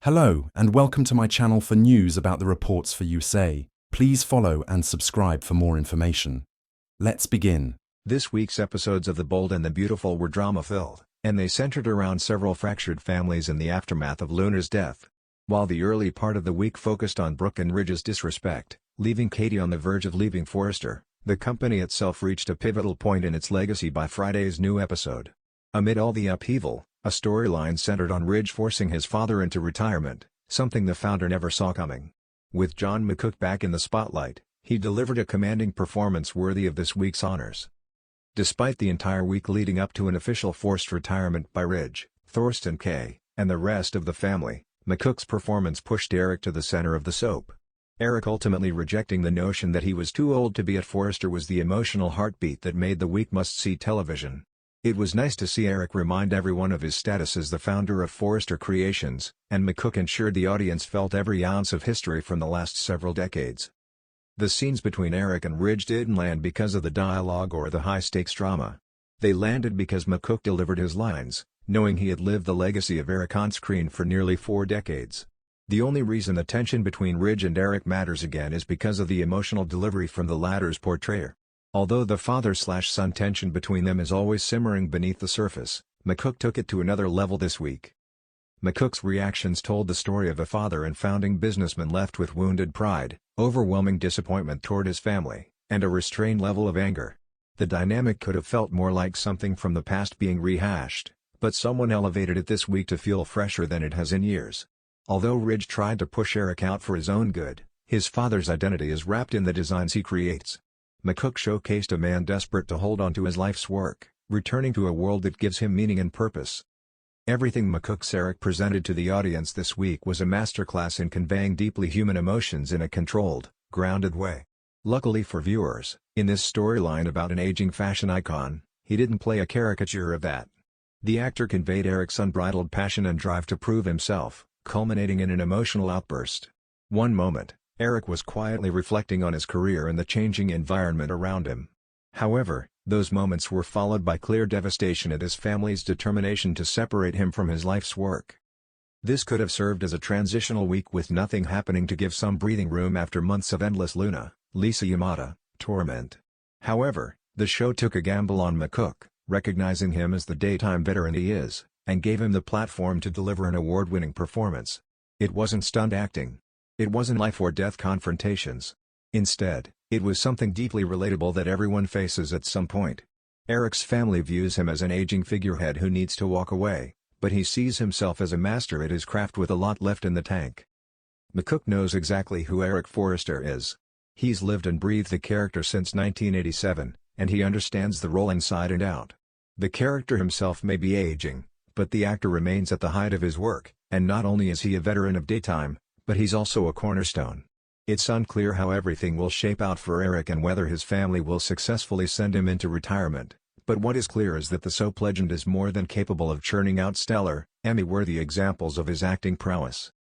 Hello, and welcome to my channel for news about the reports for USA. Please follow and subscribe for more information. Let's begin. This week's episodes of The Bold and the Beautiful were drama-filled, and they centered around several fractured families in the aftermath of Luna's death. While the early part of the week focused on Brooke and Ridge's disrespect, leaving Katie on the verge of leaving Forrester, the company itself reached a pivotal point in its legacy by Friday's new episode. Amid all the upheaval, a storyline centered on Ridge forcing his father into retirement, something the founder never saw coming. With John McCook back in the spotlight, he delivered a commanding performance worthy of this week's honors. Despite the entire week leading up to an official forced retirement by Ridge, Thorsten K., and the rest of the family, McCook's performance pushed Eric to the center of the soap. Eric ultimately rejecting the notion that he was too old to be at Forrester was the emotional heartbeat that made the week must-see television. It was nice to see Eric remind everyone of his status as the founder of Forrester Creations, and McCook ensured the audience felt every ounce of history from the last several decades. The scenes between Eric and Ridge didn't land because of the dialogue or the high-stakes drama. They landed because McCook delivered his lines, knowing he had lived the legacy of Eric on screen for nearly 4 decades. The only reason the tension between Ridge and Eric matters again is because of the emotional delivery from the latter's portrayer. Although the father-slash-son tension between them is always simmering beneath the surface, McCook took it to another level this week. McCook's reactions told the story of a father and founding businessman left with wounded pride, overwhelming disappointment toward his family, and a restrained level of anger. The dynamic could have felt more like something from the past being rehashed, but someone elevated it this week to feel fresher than it has in years. Although Ridge tried to push Eric out for his own good, his father's identity is wrapped in the designs he creates. McCook showcased a man desperate to hold on to his life's work, returning to a world that gives him meaning and purpose. Everything McCook's Eric presented to the audience this week was a masterclass in conveying deeply human emotions in a controlled, grounded way. Luckily for viewers, in this storyline about an aging fashion icon, he didn't play a caricature of that. The actor conveyed Eric's unbridled passion and drive to prove himself, culminating in an emotional outburst. One moment, Eric was quietly reflecting on his career and the changing environment around him. However, those moments were followed by clear devastation at his family's determination to separate him from his life's work. This could have served as a transitional week with nothing happening to give some breathing room after months of endless Lisa Yamada, torment. However, the show took a gamble on McCook, recognizing him as the daytime veteran he is, and gave him the platform to deliver an award-winning performance. It wasn't stunt acting. It wasn't life-or-death confrontations. Instead, it was something deeply relatable that everyone faces at some point. Eric's family views him as an aging figurehead who needs to walk away, but he sees himself as a master at his craft with a lot left in the tank. McCook knows exactly who Eric Forrester is. He's lived and breathed the character since 1987, and he understands the role inside and out. The character himself may be aging, but the actor remains at the height of his work, and not only is he a veteran of daytime, but he's also a cornerstone. It's unclear how everything will shape out for Eric and whether his family will successfully send him into retirement, but what is clear is that the soap legend is more than capable of churning out stellar, Emmy-worthy examples of his acting prowess.